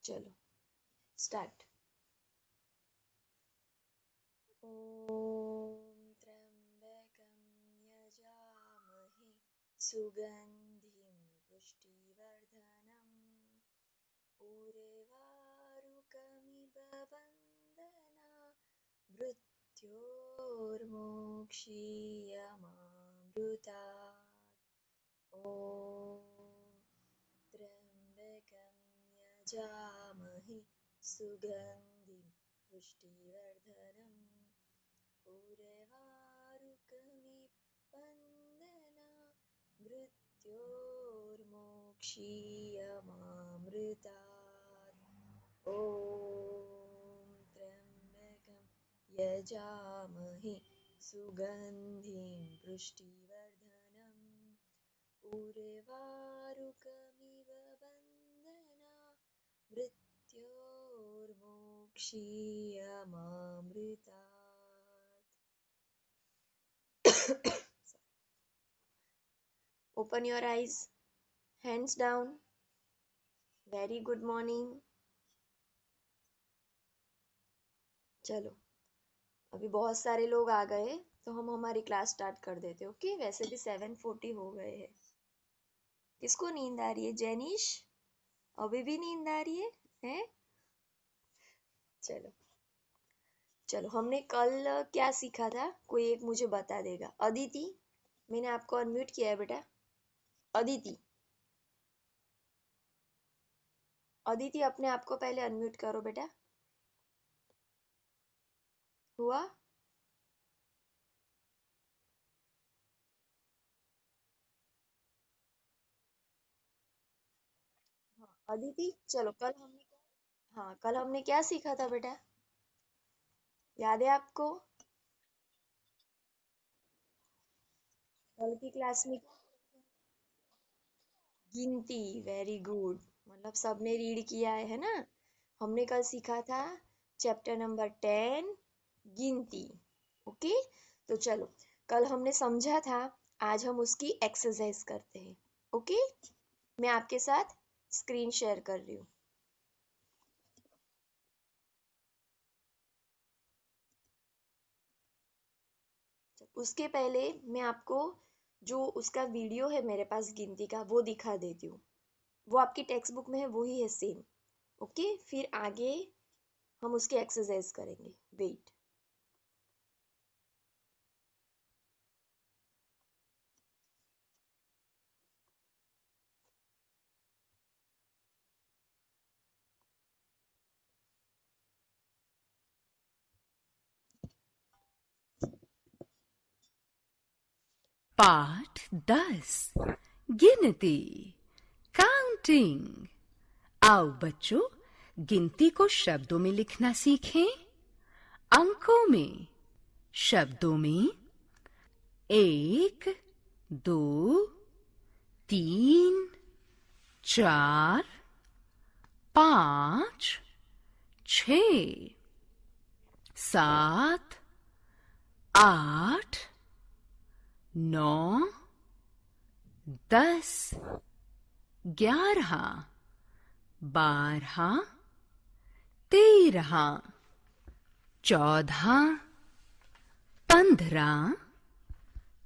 चलो स्टार्ट। ओम त्र्यंबकं यजामहे सुगंधिं पुष्टिवर्धनम् उर्वारुकमिव वन्दना मृत्योर्मोक्षीयमामृतात्। ॐ त्र्यंबकं यजामहे सुगंधिं पुष्टिवर्धनम् उर्वारुकमिव वन्दना मृत्योर्मोक्षीयमामृतात्। ॐ त्र्यंबकं यजामहे सुगंधिं पुष्टिवर्धनम् उर्वारुकमिव वन्दना मृत्योर्मोक्षीयमामृतात्। Open your eyes, hands down. Very good morning. चलो अभी बहुत सारे लोग आ गए तो हम हमारी क्लास स्टार्ट कर देते। ओके, वैसे भी 7:40 हो गए हैं। किसको नींद आ रही है? जेनिश, अभी भी नींद आ रही है? हैं? चलो चलो, हमने कल क्या सीखा था? कोई एक मुझे बता देगा। अदिति, मैंने आपको अनम्यूट किया है बेटा। अदिति, अदिति अपने आप को पहले अनम्यूट करो बेटा। हुआ? हाँ अदिति, चलो कल हमने क्या सीखा था बेटा? याद है आपको? कल की क्लास में गिनती। वेरी गुड, मतलब सबने रीड किया है ना। हमने कल सीखा था चैप्टर नंबर 10, गिनती। ओके, तो चलो कल हमने समझा था, आज हम उसकी एक्सरसाइज करते हैं। ओके, मैं आपके साथ स्क्रीन शेयर कर रही हूँ। उसके पहले मैं आपको जो उसका वीडियो है मेरे पास गिनती का, वो दिखा देती हूँ। वो आपकी टेक्स्ट बुक में है, वही है सेम। ओके, फिर आगे हम उसकी एक्सरसाइज करेंगे। वेट। पाठ 10 गिनती काउंटिंग। आओ बच्चों, गिनती को शब्दों में लिखना सीखें। अंकों में, शब्दों में 1, 2, 3, 4, 5, 6, 7, 8, 9, 10, 11, 12, 13, 14, 15,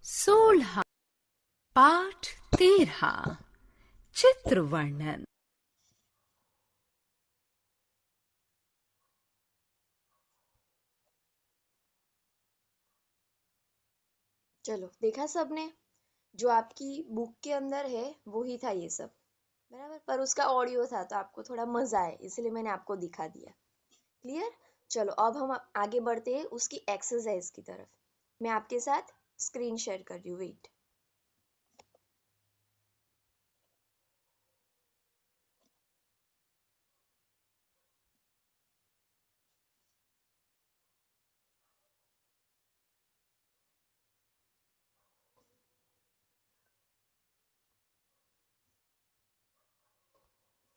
16। पाठ 13 चित्र वर्णन। चलो देखा सबने? जो आपकी बुक के अंदर है वही था ये सब, बराबर। पर उसका ऑडियो था तो आपको थोड़ा मजा आए, इसलिए मैंने आपको दिखा दिया। क्लियर? चलो अब हम आगे बढ़ते हैं उसकी एक्सरसाइज की तरफ। मैं आपके साथ स्क्रीन शेयर कर रही हूँ। वेट।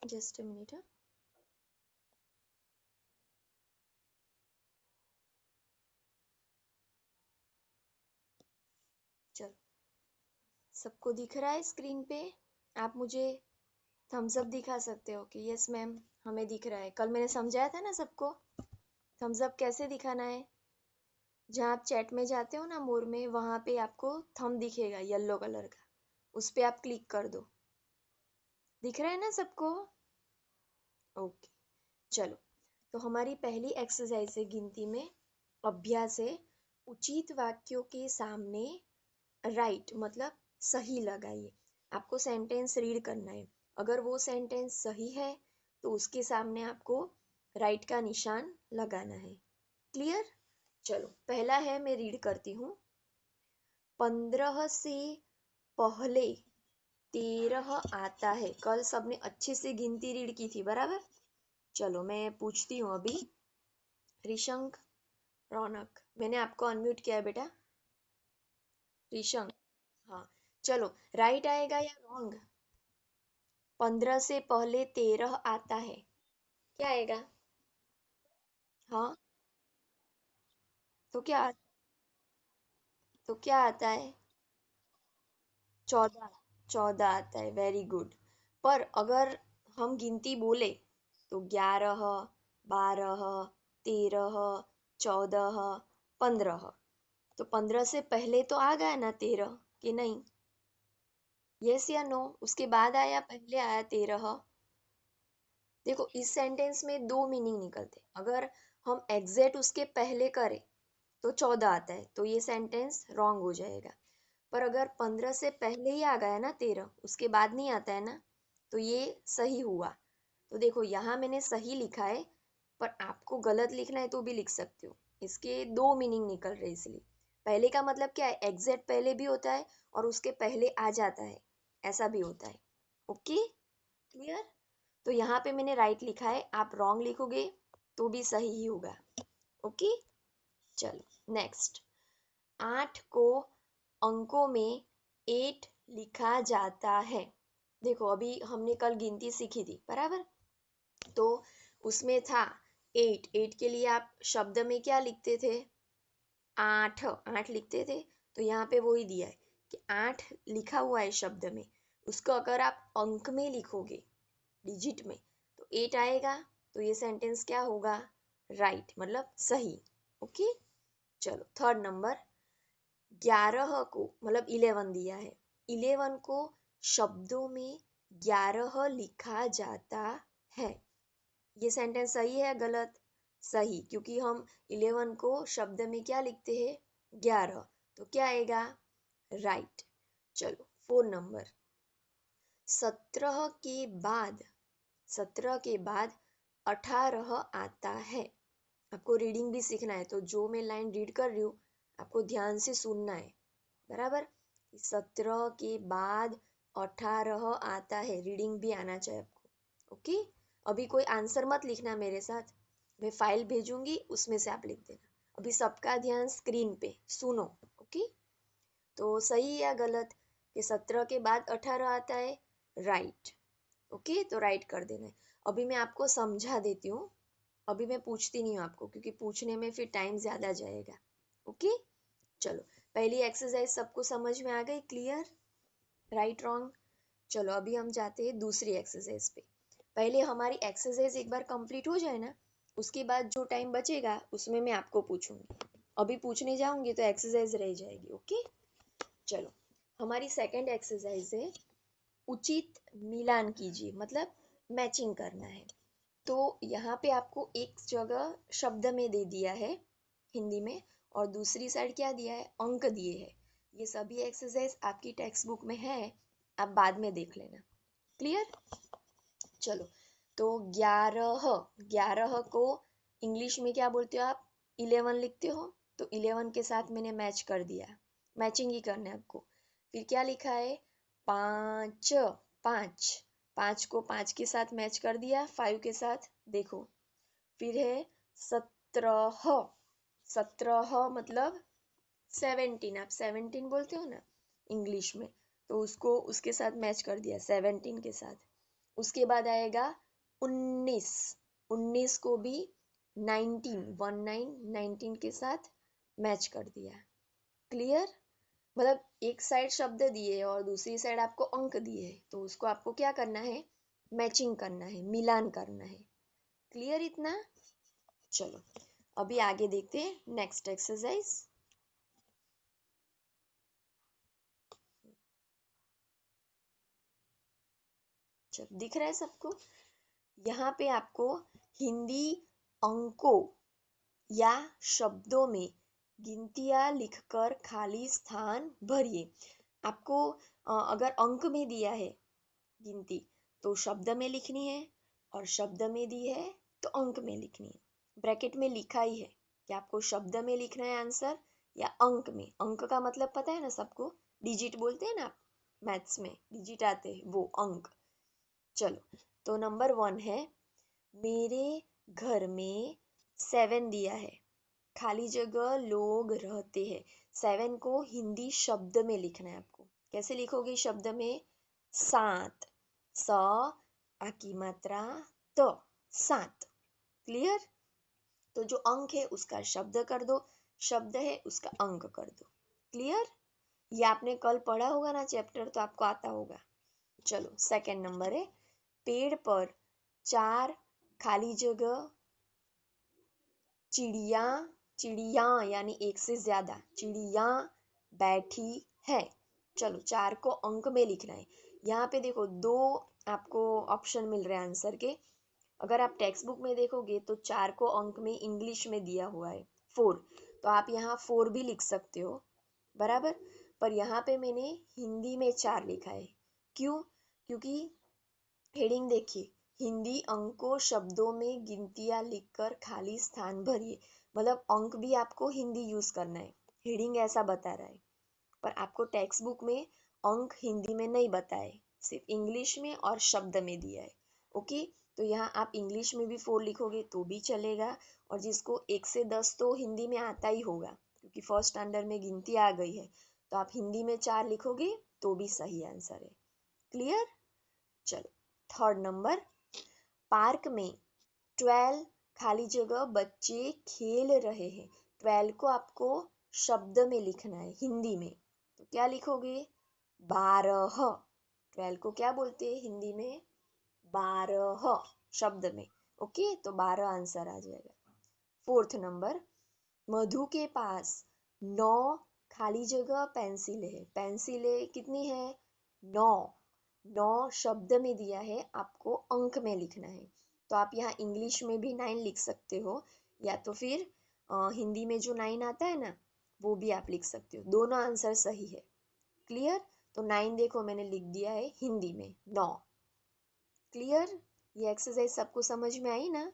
Just a minute. चलो, सबको दिख रहा है स्क्रीन पे? आप मुझे थम्स अप दिखा सकते हो कि यस मैम हमें दिख रहा है। कल मैंने समझाया था ना सबको थम्स अप कैसे दिखाना है। जहाँ आप चैट में जाते हो ना मोर में, वहां पे आपको थंब दिखेगा येलो कलर का, उस पे आप क्लिक कर दो। दिख रहा है ना सबको? ओके चलो। तो हमारी पहली एक्सरसाइज है गिनती में, अभ्यास है। उचित वाक्यों के सामने राइट मतलब सही लगाइए। आपको सेंटेंस रीड करना है। अगर वो सेंटेंस सही है तो उसके सामने आपको राइट का निशान लगाना है। क्लियर? चलो पहला है, मैं रीड करती हूँ। 15 से पहले 13 आता है। कल सबने अच्छे से गिनती रीड की थी, बराबर? चलो मैं पूछती हूँ अभी। ऋषंक, रौनक, मैंने आपको अनम्यूट किया है बेटा। ऋषंक, हाँ। चलो राइट आएगा या रॉन्ग? 15 से पहले 13 आता है, क्या आएगा? हाँ, तो क्या आता है? 14। 14 आता है, वेरी गुड। पर अगर हम गिनती बोले तो 11, 12, 13, 14, 15। तो 15 से पहले तो आ गया ना 13, कि नहीं? यस या नो? उसके बाद आया पहले आया 13? देखो इस सेंटेंस में दो मीनिंग निकलते। अगर हम एग्जैक्ट उसके पहले करें तो 14 आता है, तो ये सेंटेंस रॉन्ग हो जाएगा। पर अगर 15 से पहले ही आ गया ना 13, उसके बाद नहीं आता है ना, तो ये सही हुआ। तो देखो यहाँ मैंने सही लिखा है, पर आपको गलत लिखना है तो भी लिख सकते हो। इसके दो मीनिंग निकल रहे, इसलिए पहले का मतलब क्या है, एग्जैक्ट पहले भी होता है और उसके पहले आ जाता है, ऐसा भी होता है। Okay clear? तो यहाँ पे मैंने राइट लिखा है, आप रॉन्ग लिखोगे तो भी सही ही होगा। ओके चलो नेक्स्ट। 8 को अंकों में 8 लिखा जाता है। देखो अभी हमने कल गिनती सीखी थी, बराबर? तो उसमें था 8। 8 के लिए आप शब्द में क्या लिखते थे? 8। 8 लिखते थे। तो यहाँ पे वही दिया है कि 8 लिखा हुआ है शब्द में, उसको अगर आप अंक में लिखोगे, डिजिट में, तो 8 आएगा। तो ये सेंटेंस क्या होगा? राइट मतलब सही। ओके चलो थर्ड नंबर। 11 को मतलब 11 दिया है, 11 को शब्दों में 11 लिखा जाता है। ये सेंटेंस सही है या गलत? सही, क्योंकि हम 11 को शब्द में क्या लिखते हैं? 11। तो क्या आएगा? राइट। चलो 4 नंबर। 17 के बाद 17 के बाद 18 आता है। आपको रीडिंग भी सीखना है, तो जो मैं लाइन रीड कर रही हूँ आपको ध्यान से सुनना है, बराबर? 17 के बाद 18 आता है, रीडिंग भी आना चाहिए आपको। ओके अभी कोई आंसर मत लिखना मेरे साथ, मैं फाइल भेजूंगी उसमें से आप लिख देना। अभी सबका ध्यान स्क्रीन पे, सुनो। ओके तो सही या गलत कि 17 के बाद 18 आता है? राइट। ओके तो राइट कर देना है। अभी मैं आपको समझा देती हूँ, अभी मैं पूछती नहीं हूँ आपको, क्योंकि पूछने में फिर टाइम ज्यादा जाएगा। ओके चलो पहली एक्सरसाइज सबको समझ में आ गई? क्लियर? Right wrong? चलो अभी हम जाते हैं दूसरी एक्सरसाइज पे। पहले हमारी एक्सरसाइज एक बार कंप्लीट हो जाए ना, उसके बाद जो टाइम बचेगा उसमें मैं आपको पूछूंगी। अभी पूछने जाऊंगी तो एक्सरसाइज रह जाएगी। ओके चलो हमारी सेकंड एक्सरसाइज है, उचित मिलान कीजिए, मतलब मैचिंग करना है। तो यहाँ पे आपको एक जगह शब्द में दे दिया है हिंदी में, और दूसरी साइड क्या दिया है? अंक दिए हैं। ये सभी एक्सरसाइज आपकी टेक्स्ट बुक में है, आप बाद में देख लेना। क्लियर? चलो तो 11, 11 को इंग्लिश में क्या बोलते हो आप? 11 लिखते हो। तो 11 के साथ मैंने मैच कर दिया, मैचिंग ही करना है आपको। फिर क्या लिखा है? 5। 5, 5 को 5 के साथ मैच कर दिया, 5 के साथ। देखो फिर है 17। 17 मतलब 17, आप 17 बोलते हो ना इंग्लिश में, तो उसको उसके साथ मैच कर दिया 17 के साथ। उसके बाद आएगा 19। 19 को भी 19 के साथ मैच कर दिया। क्लियर? मतलब एक साइड शब्द दिए और दूसरी साइड आपको अंक दिए, तो उसको आपको क्या करना है? मैचिंग करना है, मिलान करना है। क्लियर इतना? चलो अभी आगे देखते हैं नेक्स्ट एक्सरसाइज। चलो दिख रहा है सबको? यहाँ पे आपको हिंदी अंकों या शब्दों में गिनतियाँ लिखकर खाली स्थान भरिए। आपको अगर अंक में दिया है गिनती तो शब्द में लिखनी है, और शब्द में दी है तो अंक में लिखनी है। ब्रैकेट में लिखा ही है कि आपको शब्द में लिखना है आंसर या अंक में। अंक का मतलब पता है ना सबको, डिजिट बोलते हैं ना आप, मैथ्स में डिजिट आते हैं वो अंक। चलो तो नंबर 1 है, मेरे घर में 7 दिया है, खाली जगह लोग रहते हैं। 7 को हिंदी शब्द में लिखना है आपको। कैसे लिखोगे शब्द में? 7, स आ की मात्रा त, 7। क्लियर? तो जो अंक है उसका शब्द कर दो, शब्द है उसका अंक कर दो। क्लियर? ये आपने कल पढ़ा होगा ना चैप्टर, तो आपको आता होगा। चलो सेकंड नंबर है, पेड़ पर 4 खाली जगह चिड़िया, चिड़िया यानी एक से ज्यादा चिड़िया बैठी है। चलो 4 को अंक में लिखना है। यहाँ पे देखो दो आपको ऑप्शन मिल रहे हैं आंसर के। अगर आप टेक्स्ट बुक में देखोगे तो 4 को अंक में इंग्लिश में दिया हुआ है 4, तो आप यहाँ 4 भी लिख सकते हो, बराबर। पर यहाँ पे मैंने हिंदी में 4 लिखा है। क्यों? क्योंकि हेडिंग देखिए, हिंदी अंकों शब्दों में गिनतियां लिखकर खाली स्थान भरिए। मतलब अंक भी आपको हिंदी यूज करना है, हेडिंग ऐसा बता रहा है। पर आपको टेक्स्ट बुक में अंक हिंदी में नहीं बताए, सिर्फ इंग्लिश में और शब्द में दिया है। ओके, तो यहाँ आप इंग्लिश में भी 4 लिखोगे तो भी चलेगा, और जिसको 1 से 10 तो हिंदी में आता ही होगा क्योंकि फर्स्ट स्टैंडर्ड में गिनती आ गई है, तो आप हिंदी में 4 लिखोगे तो भी सही आंसर है। क्लियर? चलो थर्ड नंबर, पार्क में 12 खाली जगह बच्चे खेल रहे हैं। 12 को आपको शब्द में लिखना है हिंदी में, तो क्या लिखोगे? 12। 12 को क्या बोलते हैं हिंदी में? 12 शब्द में। ओके, तो 12 आंसर आ जाएगा। फोर्थ नंबर, मधु के पास 9 खाली जगह पेंसिल है। पेंसिलें कितनी है? 9। 9 शब्द में दिया है, आपको अंक में लिखना है। तो आप यहाँ इंग्लिश में भी 9 लिख सकते हो, या तो फिर हिंदी में जो 9 आता है ना वो भी आप लिख सकते हो। दोनों आंसर सही है। क्लियर? तो 9 देखो मैंने लिख दिया है हिंदी में 9। क्लियर? ये एक्सरसाइज सबको समझ में आई ना?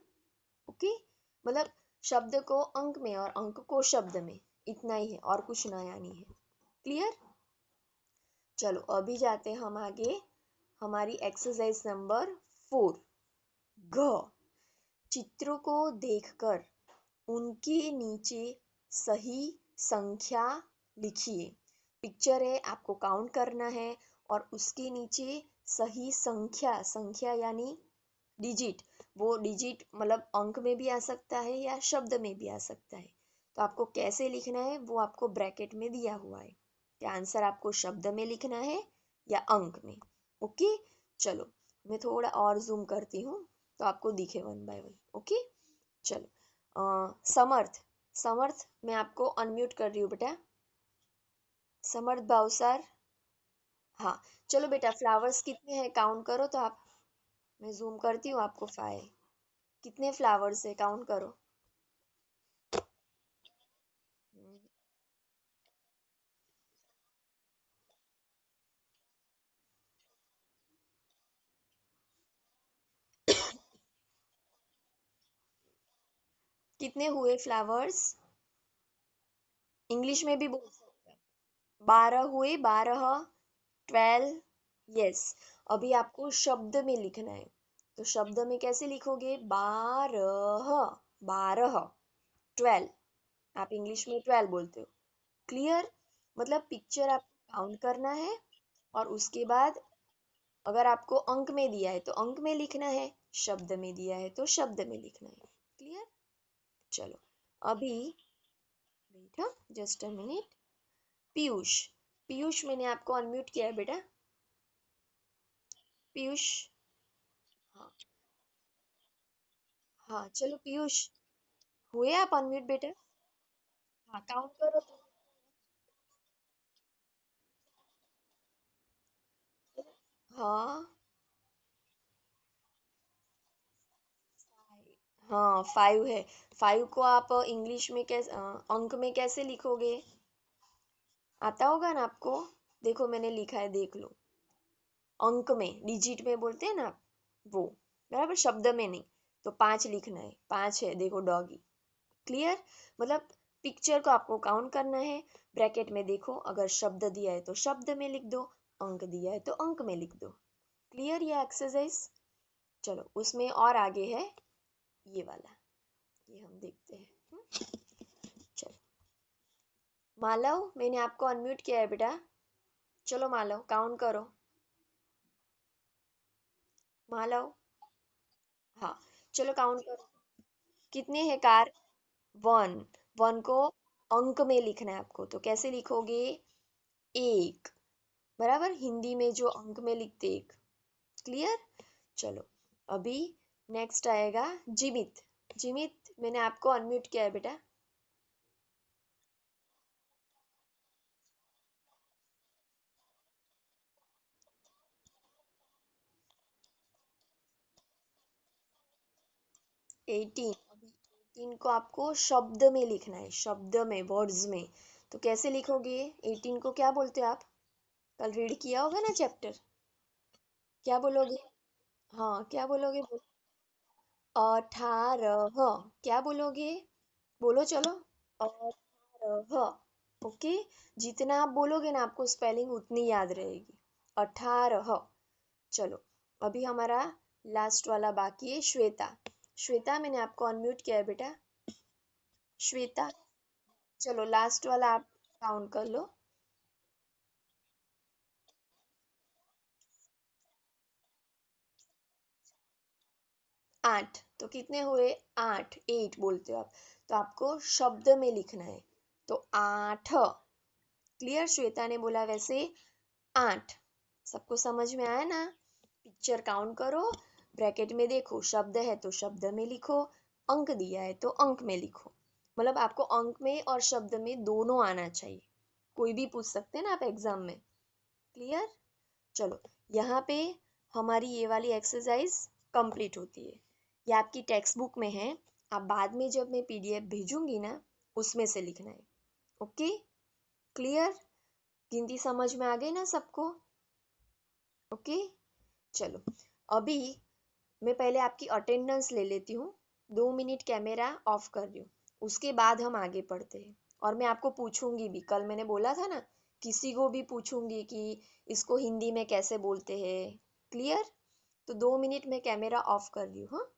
ओके, मतलब शब्द को अंक में और अंक को शब्द में, इतना ही है और कुछ नया नहीं है। क्लियर? चलो अभी जाते हैं हम आगे, हमारी एक्सरसाइज नंबर 4। घ, चित्रों को देखकर उनके नीचे सही संख्या लिखिए। पिक्चर है, आपको काउंट करना है, और उसके नीचे सही संख्या, संख्या यानी डिजिट, वो डिजिट मतलब अंक में भी आ सकता है या शब्द में भी आ सकता है। तो आपको कैसे लिखना है वो आपको ब्रैकेट में दिया हुआ है कि आंसर आपको शब्द में लिखना है या अंक में। ओके, चलो मैं थोड़ा और जूम करती हूँ तो आपको दिखे वन बाय वन। ओके, चलो समर्थ, समर्थ मैं आपको अनम्यूट कर रही हूँ बेटा। समर्थ भावसार, हाँ। चलो बेटा फ्लावर्स कितने हैं काउंट करो तो आप, मैं जूम करती हूँ आपको 5। कितने फ्लावर्स है काउंट करो। कितने हुए फ्लावर्स? इंग्लिश में भी बोल सकते हैं। 12 हुए, 12, 12। यस, अभी आपको शब्द में लिखना है, तो शब्द में कैसे लिखोगे? 12, 12, 12। आप इंग्लिश में 12 बोलते हो। क्लियर? मतलब पिक्चर आपको काउंट करना है, और उसके बाद अगर आपको अंक में दिया है तो अंक में लिखना है, शब्द में दिया है तो शब्द में लिखना है। क्लियर? चलो अभी वेट, हाँ just a minute. Piyush, Piyush मैंने आपको अनम्यूट किया है बेटा। पीयूष, हाँ चलो पीयूष, हुए आप अनम्यूट बेटा? हाँ काउंट करो तो। हाँ। हाँ 5 है। 5 को आप इंग्लिश में कैसे अंक में कैसे लिखोगे? आता होगा ना आपको? देखो मैंने लिखा है, देख लो। अंक में, डिजिट में बोलते हैं ना आप, वो। बराबर, शब्द में नहीं। तो 5 लिखना है, 5 है, देखो डॉगी। क्लियर? मतलब पिक्चर को आपको काउंट करना है। ब्रैकेट में देखो, अगर शब्द दिया है तो शब्द में लिख दो, अंक दिया है तो अंक में लिख दो। क्लियर ये एक्सरसाइज? चलो उसमें और आगे है ये वाला, ये हम देखते हैं। चलो मालव, मैंने आपको अनम्यूट किया है बेटा। चलो मालव काउंट करो। मालव। हाँ चलो काउंट करो। कितने हैं कार? 1। 1 को अंक में लिखना है आपको, तो कैसे लिखोगे? एक। बराबर, हिंदी में जो अंक में लिखते एक। क्लियर? चलो अभी नेक्स्ट आएगा जिमित। जिमित, मैंने आपको अनम्यूट किया है बेटा। 18। अभी 18 को आपको शब्द में लिखना है, शब्द में, वर्ड्स में। तो कैसे लिखोगे? 18 को क्या बोलते हो आप? कल रीड किया होगा ना चैप्टर। क्या बोलोगे? हाँ क्या बोलोगे? 18। क्या बोलोगे? बोलो चलो। 18। ओके। जितना आप बोलोगे ना, आपको स्पेलिंग उतनी याद रहेगी। 18। चलो अभी हमारा लास्ट वाला बाकी है, श्वेता। श्वेता, मैंने आपको अनम्यूट किया है बेटा। श्वेता। चलो लास्ट वाला आप काउंट कर लो। 8। तो कितने हुए? 8, 8 बोलते हो आप। तो आपको शब्द में लिखना है, तो 8। क्लियर? श्वेता ने बोला वैसे 8। सबको समझ में आया ना? पिक्चर काउंट करो, ब्रैकेट में देखो, शब्द है तो शब्द में लिखो, अंक दिया है तो अंक में लिखो। मतलब आपको अंक में और शब्द में दोनों आना चाहिए। कोई भी पूछ सकते हैं ना आप एग्जाम में। क्लियर? चलो यहाँ पे हमारी ये वाली एक्सरसाइज कंप्लीट होती है। ये आपकी टेक्स्ट बुक में है। आप बाद में जब मैं पीडीएफ भेजूंगी ना, उसमें से लिखना है। ओके? क्लियर? गिनती समझ में आ गई ना सबको? ओके। चलो अभी मैं पहले आपकी अटेंडेंस ले लेती हूँ। 2 मिनट कैमरा ऑफ कर रही हूँ। उसके बाद हम आगे पढ़ते हैं। और मैं आपको पूछूंगी भी, कल मैंने बोला था ना, किसी को भी पूछूंगी कि इसको हिंदी में कैसे बोलते हैं। क्लियर? तो 2 मिनट में कैमरा ऑफ कर रही हूँ। हाँ।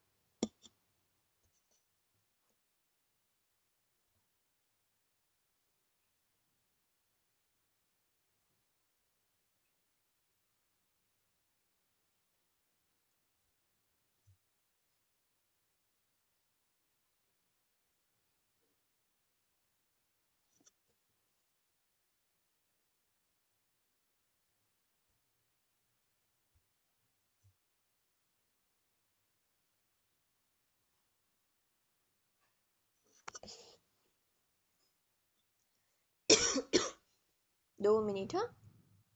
2 मिनट। हाँ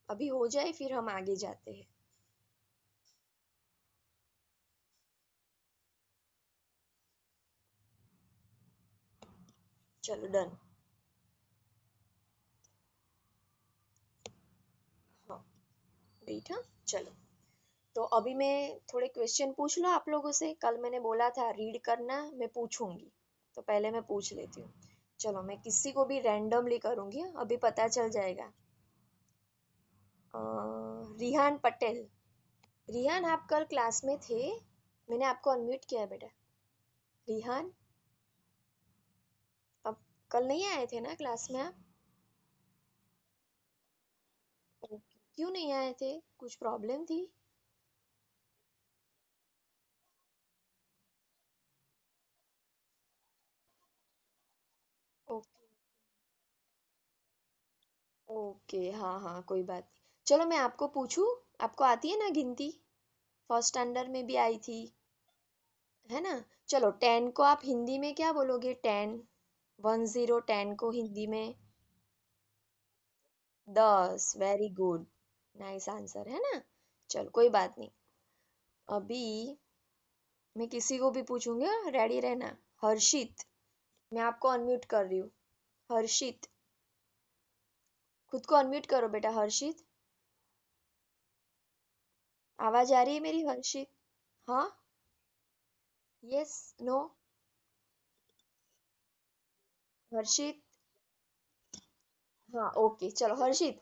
अभी हो जाए फिर हम आगे जाते हैं। चलो डन। हाँ वेट। हाँ चलो। तो अभी मैं थोड़े क्वेश्चन पूछ लो आप लोगों से। कल मैंने बोला था रीड करना, मैं पूछूंगी। तो पहले मैं पूछ लेती हूँ। चलो मैं किसी को भी रैंडमली करूंगी, अभी पता चल जाएगा। रिहान पटेल। रिहान आप कल क्लास में थे? मैंने आपको अनम्यूट किया है बेटा। रिहान, अब कल नहीं आए थे ना क्लास में आप? ओके। क्यों नहीं आए थे? कुछ प्रॉब्लम थी? ओके। ओके हाँ हाँ कोई बात नहीं। चलो मैं आपको पूछूं। आपको आती है ना गिनती? फर्स्ट स्टैंडर्ड में भी आई थी। है ना। चलो 10 को आप हिंदी में क्या बोलोगे? 10, 10, 10 को हिंदी में 10। वेरी गुड, नाइस आंसर, है ना। चलो कोई बात नहीं। अभी मैं किसी को भी पूछूंगी, रेडी रहना। हर्षित, मैं आपको अनम्यूट कर रही हूँ। हर्षित, खुद को अनम्यूट करो बेटा। हर्षित, आवाज आ रही है मेरी? हर्षित, हाँ, यस, नो। हर्षित, हाँ ओके, चलो हर्षित।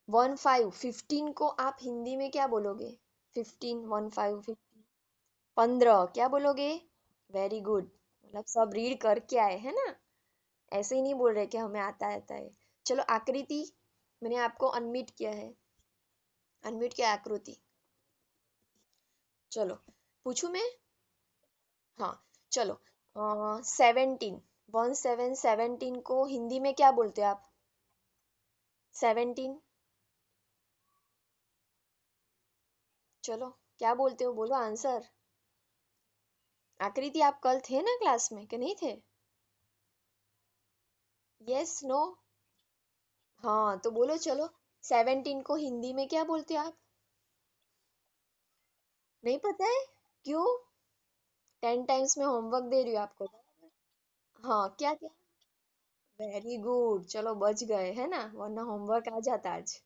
15 को आप हिंदी में क्या बोलोगे? 15, 15, 15 क्या बोलोगे? वेरी गुड, मतलब सब रीड करके आए है ना। ऐसे ही नहीं बोल रहे कि हमें आता है। चलो आकृति, मैंने आपको अनम्यूट किया है। अनम्यूट किया आकृति। चलो पूछू मैं? हाँ, चलो। 17, 17 को हिंदी में क्या बोलते हैं आप? 17, चलो क्या बोलते हो, बोलो आंसर। आकृति, आप कल थे ना क्लास में कि नहीं थे? Yes, no. हाँ तो बोलो चलो। 17 को हिंदी में क्या बोलते हो आप? नहीं पता है? क्यों? 10 टाइम्स में होमवर्क दे रही हूँ आपको। हाँ, क्या क्या? वेरी गुड, चलो बच गए है ना, वरना होमवर्क आ जाता आज।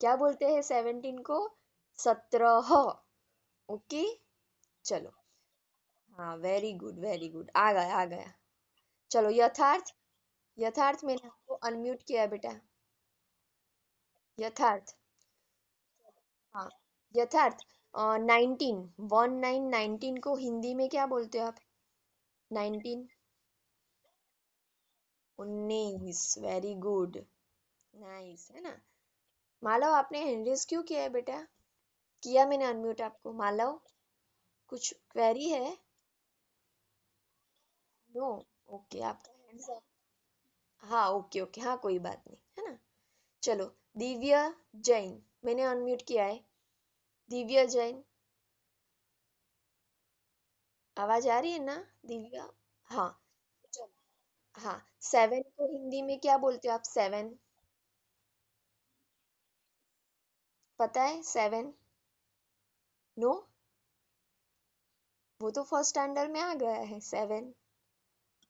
क्या बोलते हैं 17 को? 17। ओके, चलो। हाँ वेरी गुड, वेरी गुड, आ गया आ गया। चलो यथार्थ। यथार्थ, मैंने आपको अनम्यूट किया है बेटा। यथार्थ, हाँ। यथार्थ, 19, 19 को हिंदी में क्या बोलते हो आप? 19, 19, वेरी गुड, नाइस, है ना। मालव, आपने हैंड रेज क्यों किया है बेटा? किया मैंने अनम्यूट आपको। मालव, कुछ क्वेरी है? नो, ओके, आपका हैंड्स अप। हाँ ओके ओके, हाँ कोई बात नहीं, है ना। चलो, दिव्या जैन, मैंने अनम्यूट किया है। दिव्या जैन, आवाज आ रही है ना? दिव्या, हाँ। चलो, हाँ। 7 को हिंदी में क्या बोलते हो आप? 7, पता है 7? नो, वो तो फर्स्ट स्टैंडर्ड में आ गया है 7।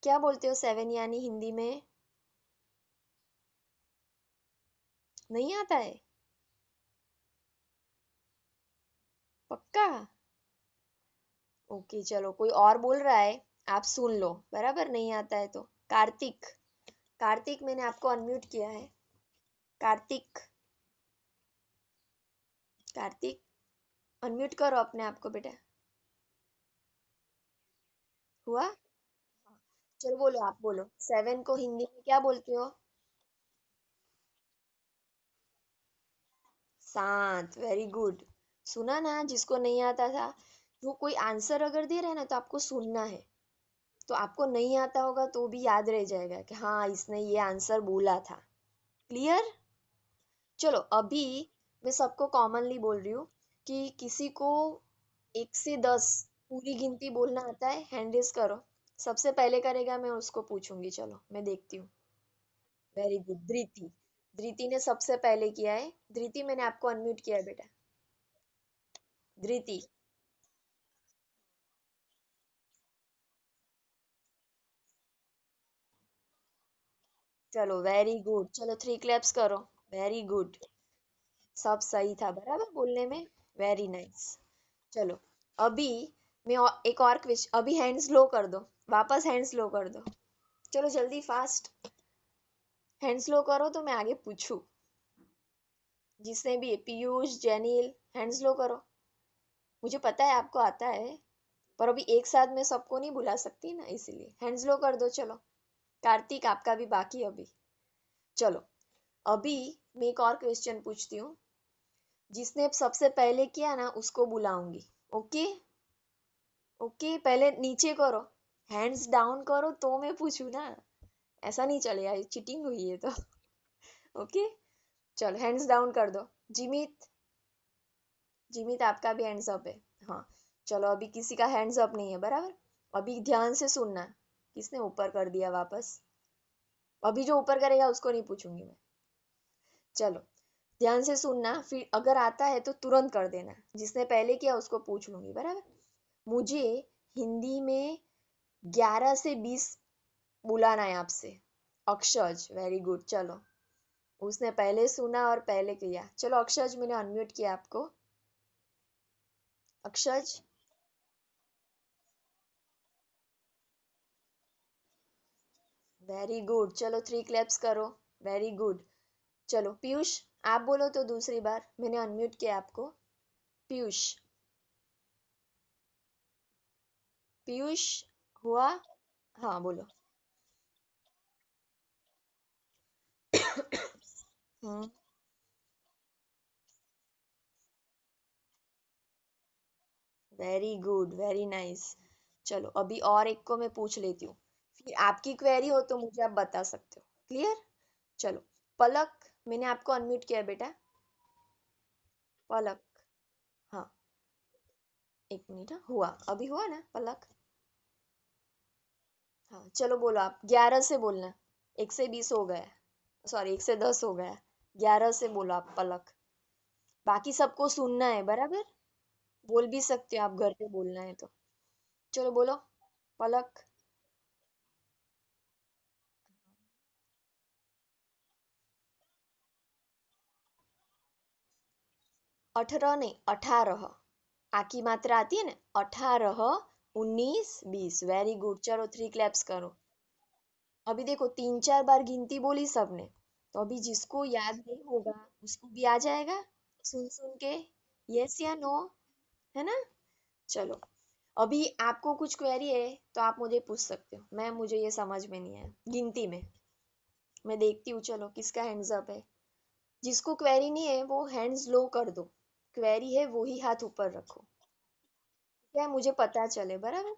क्या बोलते हो 7 यानी हिंदी में? नहीं आता है? पक्का? ओके चलो, कोई और बोल रहा है, आप सुन लो, बराबर नहीं आता है तो। कार्तिक, कार्तिक, मैंने आपको अनम्यूट किया है। कार्तिक, कार्तिक, अनम्यूट करो अपने आप को बेटा। हुआ? चलो बोलो, आप बोलो 7 को हिंदी में क्या बोलते हो? शांत, वेरी गुड। सुना ना, जिसको नहीं आता था, जो कोई आंसर अगर दे रहा है ना तो आपको सुनना है। तो आपको नहीं आता होगा तो भी याद रह जाएगा कि हाँ इसने ये आंसर बोला था। क्लियर? चलो अभी मैं सबको कॉमनली बोल रही हूँ कि किसी को 1 से 10 पूरी गिनती बोलना आता है, हैंड रेज करो। सबसे पहले करेगा, मैं उसको पूछूंगी, चलो मैं देखती हूँ। वेरी गुड, धृति। धृति ने सबसे पहले किया है। धृति, मैंने आपको अनम्यूट किया है बेटा। धृति, चलो वेरी गुड, चलो 3 क्लैप्स करो। वेरी गुड, सब सही था बराबर बोलने में। Very nice. चलो अभी मैं एक और क्वेश्चन, अभी हैंड्स लो कर दो, वापस हैंड्स लो कर दो। चलो जल्दी फास्ट, हैंड्स लो करो तो मैं आगे पूछूं। जिसने भी, पीयूष, जेनिल, हैंड्स लो करो। मुझे पता है आपको आता है, पर अभी एक साथ मैं सबको नहीं बुला सकती ना, इसीलिए हैंड्स लो कर दो। चलो कार्तिक, आपका भी बाकी है अभी। चलो अभी मैं एक और क्वेश्चन पूछती हूँ। जिसने सबसे पहले किया ना उसको बुलाऊंगी। ओके? ओके, पहले नीचे करो, हैंड्स डाउन करो तो मैं पूछू ना। ऐसा नहीं चलेगा, चीटिंग हुई है तो। ओके, चलो हैंड्स डाउन कर दो। जिमित, जिमित आपका भी हैंड्स अप है। हाँ, चलो अभी किसी का हैंड्स अप नहीं है, बराबर। अभी ध्यान से सुनना। किसने ऊपर कर दिया वापस? अभी जो ऊपर करेगा उसको नहीं पूछूंगी मैं। चलो ध्यान से सुनना, फिर अगर आता है तो तुरंत कर देना। जिसने पहले किया उसको पूछ लूंगी, बराबर। मुझे हिंदी में 11 से 20 बुलाना है आपसे। अक्षज, वेरी गुड। चलो, उसने पहले सुना और पहले किया। चलो अक्षज, मैंने अनम्यूट किया आपको। अक्षज, वेरी गुड। चलो 3 क्लैप्स करो। Very good. चलो पीयूष, आप बोलो तो दूसरी बार, मैंने अनम्यूट किया आपको। पीयूष, पीयूष हुआ? हाँ बोलो। हम्म, वेरी गुड, वेरी नाइस। चलो अभी और एक को मैं पूछ लेती हूँ, फिर आपकी क्वेरी हो तो मुझे आप बता सकते हो। क्लियर? चलो पलक, मैंने आपको अनम्यूट किया है बेटा। पलक, हाँ। एक मिनट, हाँ हुआ, अभी हुआ ना पलक? हाँ चलो बोलो, आप 11 से बोलना। 1 से 20 हो गया, सॉरी 1 से 10 हो गया। 11 से बोलो आप पलक। बाकी सबको सुनना है, बराबर। बोल भी सकते हो आप, घर पे बोलना है तो। चलो बोलो पलक। 18 नहीं, 18। आकी मात्रा आती है ना, 18, 19, 20। Very good. चलो 3 क्लैप्स करो। अभी देखो 3 4 बार गिनती बोली सबने, तो अभी जिसको याद नहीं होगा उसको भी आ जाएगा सुन सुन के। यस या नो? है ना? चलो अभी आपको कुछ क्वेरी है तो आप मुझे पूछ सकते हो। मैं, मुझे ये समझ में नहीं आया गिनती में। मैं देखती हूँ, चलो किसका हैंड्स अप है। जिसको क्वेरी नहीं है वो हैंड्स लो कर दो। क्वेरी है वो ही हाथ ऊपर रखो। क्या है, मुझे पता चले, बराबर।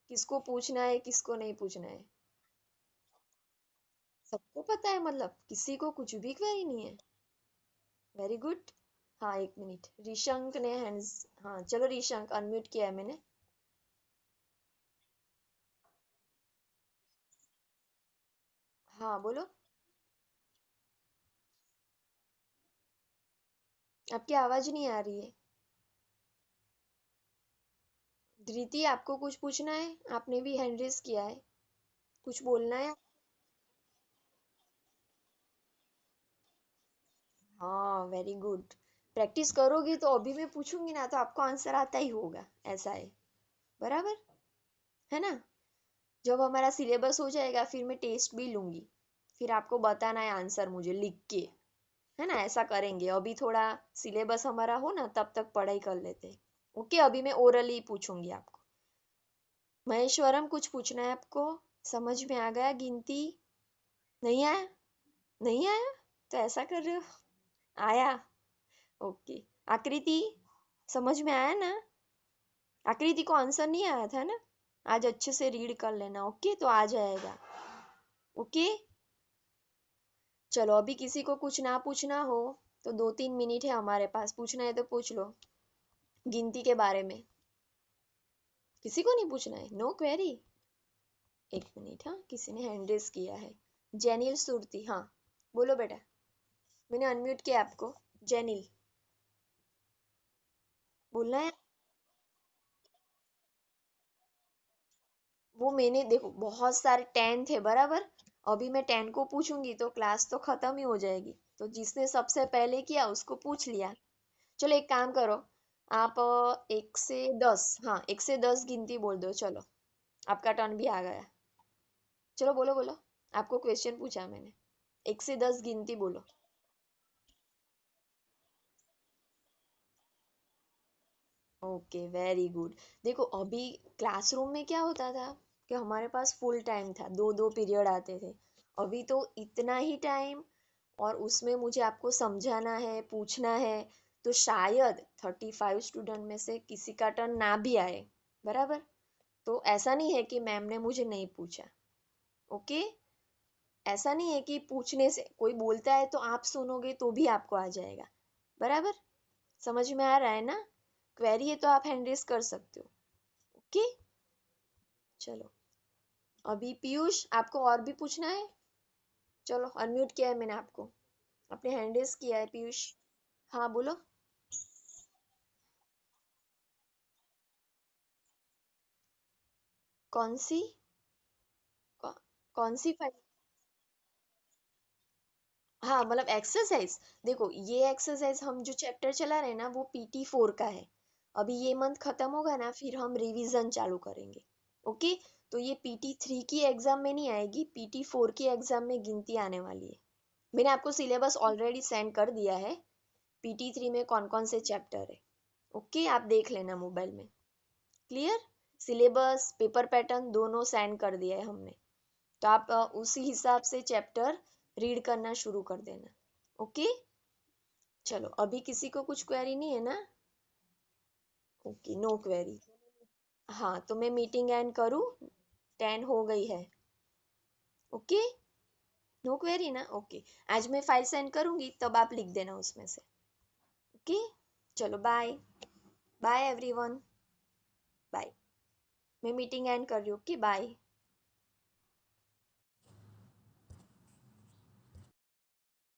किसको पूछना है किसको नहीं पूछना है। सबको पता है मतलब किसी को कुछ भी क्वेरी नहीं है? Very good. हाँ एक मिनट, ऋशंक ने हैंड्स, हाँ चलो ऋशंक, अनम्यूट किया है मैंने। हाँ बोलो। आपकी आवाज नहीं आ रही है। धृति, आपको कुछ पूछना है? आपने भी हैंड रेस किया है, कुछ बोलना है? हाँ वेरी गुड। प्रैक्टिस करोगी तो अभी मैं पूछूंगी ना तो आपको आंसर आता ही होगा, ऐसा है, बराबर। है ना? जब हमारा सिलेबस हो जाएगा फिर मैं टेस्ट भी लूंगी, फिर आपको बताना है आंसर मुझे लिख के। है ना? ऐसा करेंगे। अभी थोड़ा सिलेबस हमारा हो ना तब तक पढ़ाई कर लेते हैं। ओके, अभी मैं ओरली पूछूंगी आपको। महेश्वरम, कुछ पूछना है आपको? समझ में आ गया गिनती? नहीं आया? नहीं आया तो ऐसा कर रहे हो? आया? ओके। आकृति, समझ में आया ना? आकृति को आंसर नहीं आया था ना? आज अच्छे से रीड कर लेना, ओके, तो आ जाएगा। ओके। चलो अभी किसी को कुछ ना पूछना हो तो 2 3 मिनट है हमारे पास, पूछना है तो पूछ लो गिनती के बारे में। किसी को नहीं पूछना है? No query? एक मिनट, हाँ किसी ने हैंड रेस किया है। जेनिल सुरती, हाँ बोलो बेटा। मैंने अनम्यूट किया आपको। जेनिल, बोलना है। वो मैंने देखो बहुत सारे 10 थे, बराबर। अभी मैं 10 को पूछूंगी तो क्लास तो खत्म ही हो जाएगी, तो जिसने सबसे पहले किया उसको पूछ लिया। चलो एक काम करो, आप 1 से 10, हाँ 1 से 10 गिनती बोल दो। चलो आपका टर्न भी आ गया। चलो बोलो बोलो, आपको क्वेश्चन पूछा मैंने। 1 से 10 गिनती बोलो। Okay very good. देखो अभी क्लासरूम में क्या होता था कि हमारे पास फुल टाइम था, 2 2 पीरियड आते थे। अभी तो इतना ही टाइम, और उसमें मुझे आपको समझाना है, पूछना है, तो शायद 35 स्टूडेंट में से किसी का टर्न ना भी आए, बराबर। तो ऐसा नहीं है कि मैम ने मुझे नहीं पूछा। ओके, ऐसा नहीं है कि पूछने से कोई बोलता है तो आप सुनोगे तो भी आपको आ जाएगा, बराबर। समझ में आ रहा है ना? क्वेरी है तो आप हैंड रेस कर सकते हो। ओके, चलो। अभी पीयूष, आपको और भी पूछना है? चलो, अनम्यूट किया है मैंने आपको, आपने हैंड रेस किया है पीयूष। हाँ बोलो। कौन सी? कौ, कौन सी फाइल? हाँ मतलब एक्सरसाइज। देखो, ये एक्सरसाइज हम जो चैप्टर चला रहे हैं ना, वो PT 4 का है। अभी ये मंथ खत्म होगा ना, फिर हम रिवीजन चालू करेंगे। ओके। तो ये PT 3 की एग्जाम में नहीं आएगी, PT 4 की एग्जाम में गिनती आने वाली है। मैंने आपको सिलेबस ऑलरेडी सेंड कर दिया है। PT 3 में कौन कौन से चैप्टर है। ओके, आप देख लेना मोबाइल में। क्लियर? सिलेबस, पेपर पैटर्न दोनों सेंड कर दिया है हमने। तो आप उसी हिसाब से चैप्टर रीड करना शुरू कर देना। ओके। चलो, अभी किसी को कुछ क्वेरी नहीं है ना? Okay, no query. हाँ, तो मैं मीटिंग एंड करूँ? 10 हो गई है। ओके, नो क्वेरी ना? ओके। आज मैं फाइल सेंड करूंगी, तब आप लिख देना उसमें से। ओके, चलो बाय। Bye everyone. बाय। मैं मीटिंग एंड कर रही हूँ। Okay, bye.